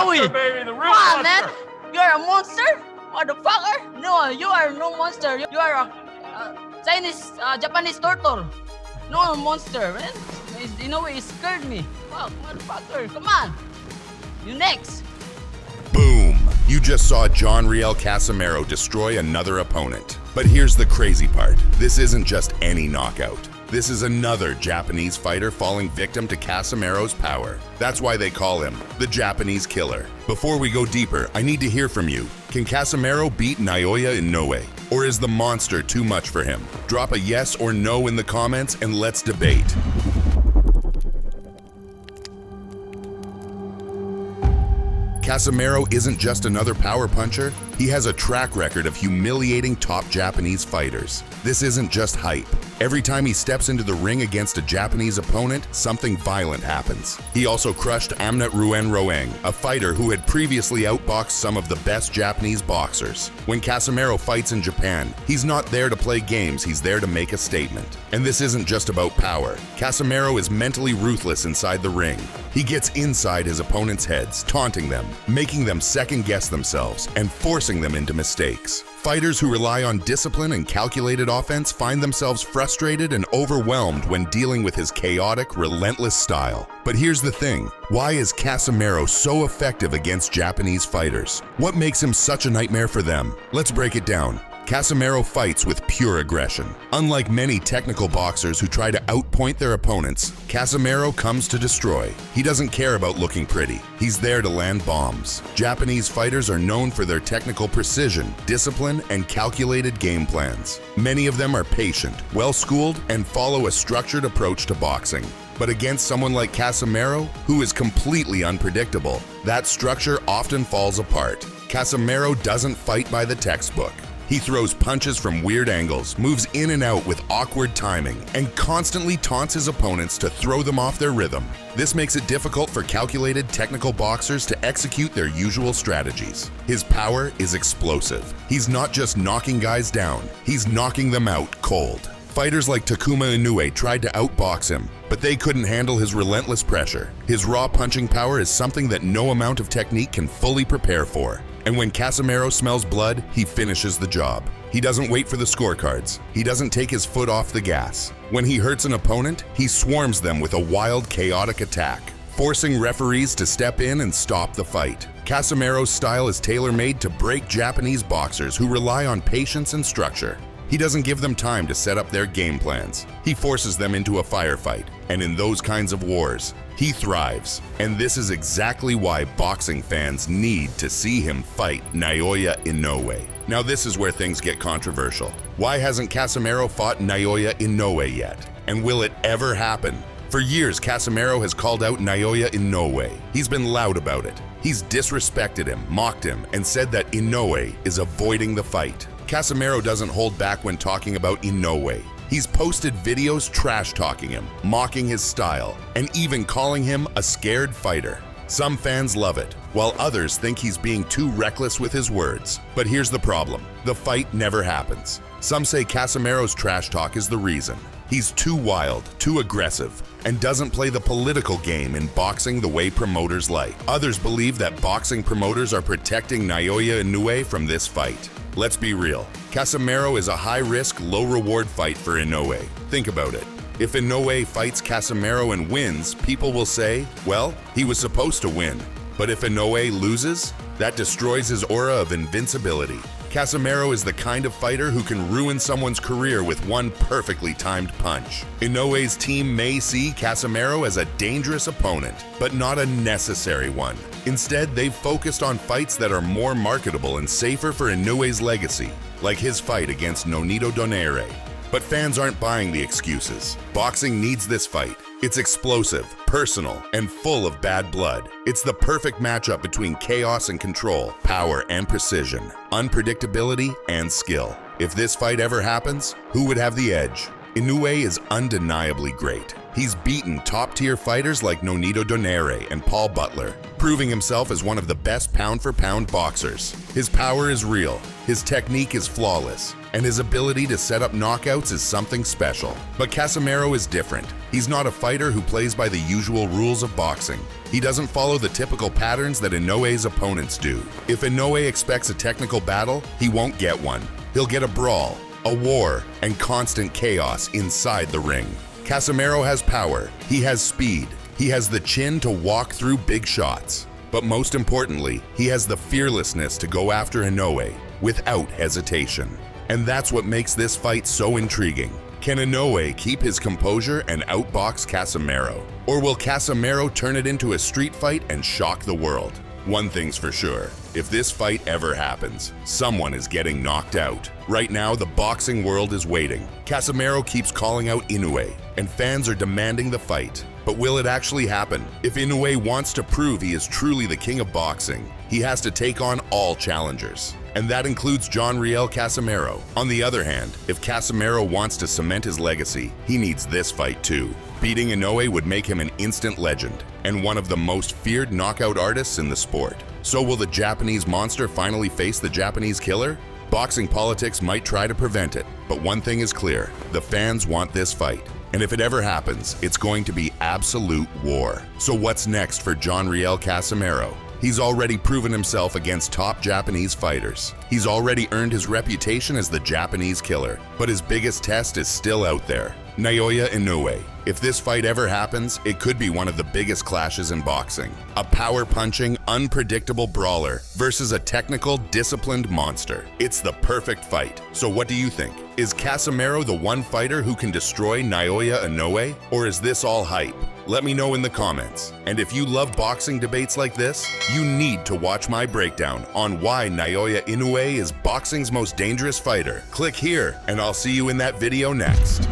Inoue. Baby, the real Come on, monster. man. You're a monster? Motherfucker? No, you are no monster. You are a Chinese, Japanese turtle. No monster, man. Inoue scared me. Fuck, motherfucker. Come on. You next. Boom! You just saw John Riel Casimero destroy another opponent. But here's the crazy part. This isn't just any knockout. This is another Japanese fighter falling victim to Casimero's power. That's why they call him the Japanese Killer. Before we go deeper, I need to hear from you. Can Casimero beat Naoya Inoue? Or is the monster too much for him? Drop a yes or no in the comments and let's debate. Casimero isn't just another power puncher, he has a track record of humiliating top Japanese fighters. This isn't just hype. Every time he steps into the ring against a Japanese opponent, something violent happens. He also crushed Amnat Ruen Roeng, a fighter who had previously outboxed some of the best Japanese boxers. When Casimero fights in Japan, he's not there to play games, he's there to make a statement. And this isn't just about power. Casimero is mentally ruthless inside the ring. He gets inside his opponents' heads, taunting them, making them second-guess themselves, and forcing them into mistakes. Fighters who rely on discipline and calculated offense find themselves frustrated and overwhelmed when dealing with his chaotic, relentless style. But here's the thing, why is Casimero so effective against Japanese fighters? What makes him such a nightmare for them? Let's break it down. Casimero fights with pure aggression. Unlike many technical boxers who try to outpoint their opponents, Casimero comes to destroy. He doesn't care about looking pretty. He's there to land bombs. Japanese fighters are known for their technical precision, discipline, and calculated game plans. Many of them are patient, well-schooled, and follow a structured approach to boxing. But against someone like Casimero, who is completely unpredictable, that structure often falls apart. Casimero doesn't fight by the textbook. He throws punches from weird angles, moves in and out with awkward timing, and constantly taunts his opponents to throw them off their rhythm. This makes it difficult for calculated technical boxers to execute their usual strategies. His power is explosive. He's not just knocking guys down, he's knocking them out cold. Fighters like Takuma Inoue tried to outbox him, but they couldn't handle his relentless pressure. His raw punching power is something that no amount of technique can fully prepare for. And when Casimero smells blood, he finishes the job. He doesn't wait for the scorecards. He doesn't take his foot off the gas. When he hurts an opponent, he swarms them with a wild, chaotic attack, forcing referees to step in and stop the fight. Casimero's style is tailor-made to break Japanese boxers who rely on patience and structure. He doesn't give them time to set up their game plans. He forces them into a firefight, and in those kinds of wars, he thrives. And this is exactly why boxing fans need to see him fight Naoya Inoue. Now this is where things get controversial. Why hasn't Casimero fought Naoya Inoue yet? And will it ever happen? For years, Casimero has called out Naoya Inoue. He's been loud about it. He's disrespected him, mocked him, and said that Inoue is avoiding the fight. Casimero doesn't hold back when talking about Inoue. He's posted videos trash-talking him, mocking his style, and even calling him a scared fighter. Some fans love it, while others think he's being too reckless with his words. But here's the problem. The fight never happens. Some say Casimero's trash talk is the reason. He's too wild, too aggressive, and doesn't play the political game in boxing the way promoters like. Others believe that boxing promoters are protecting Naoya Inoue from this fight. Let's be real. Casimero is a high-risk, low-reward fight for Inoue. Think about it. If Inoue fights Casimero and wins, people will say, well, he was supposed to win. But if Inoue loses, that destroys his aura of invincibility. Casimero is the kind of fighter who can ruin someone's career with one perfectly timed punch. Inoue's team may see Casimero as a dangerous opponent, but not a necessary one. Instead, they've focused on fights that are more marketable and safer for Inoue's legacy, like his fight against Nonito Donaire. But fans aren't buying the excuses. Boxing needs this fight. It's explosive, personal, and full of bad blood. It's the perfect matchup between chaos and control, power and precision, unpredictability and skill. If this fight ever happens, who would have the edge? Inoue is undeniably great, He's beaten top-tier fighters like Nonito Donaire and Paul Butler, proving himself as one of the best pound-for-pound boxers. His power is real, his technique is flawless, and his ability to set up knockouts is something special. But Casimero is different. He's not a fighter who plays by the usual rules of boxing. He doesn't follow the typical patterns that Inoue's opponents do. If Inoue expects a technical battle, he won't get one. He'll get a brawl, a war, and constant chaos inside the ring. Casimero has power, he has speed, he has the chin to walk through big shots. But most importantly, he has the fearlessness to go after Inoue without hesitation. And that's what makes this fight so intriguing. Can Inoue keep his composure and outbox Casimero? Or will Casimero turn it into a street fight and shock the world? One thing's for sure, if this fight ever happens, someone is getting knocked out. Right now, the boxing world is waiting. Casimero keeps calling out Inoue, and fans are demanding the fight. But will it actually happen? If Inoue wants to prove he is truly the king of boxing, he has to take on all challengers. And that includes John Riel Casimero. On the other hand, if Casimero wants to cement his legacy, he needs this fight too. Beating Inoue would make him an instant legend, and one of the most feared knockout artists in the sport. So will the Japanese monster finally face the Japanese killer? Boxing politics might try to prevent it, but one thing is clear, the fans want this fight. And if it ever happens, it's going to be absolute war. So what's next for John Riel Casimero? He's already proven himself against top Japanese fighters. He's already earned his reputation as the Japanese killer, but his biggest test is still out there. Naoya Inoue. If this fight ever happens, it could be one of the biggest clashes in boxing. A power-punching, unpredictable brawler versus a technical, disciplined monster. It's the perfect fight. So what do you think? Is Casimero the one fighter who can destroy Naoya Inoue? Or is this all hype? Let me know in the comments. And if you love boxing debates like this, you need to watch my breakdown on why Naoya Inoue is boxing's most dangerous fighter. Click here, and I'll see you in that video next.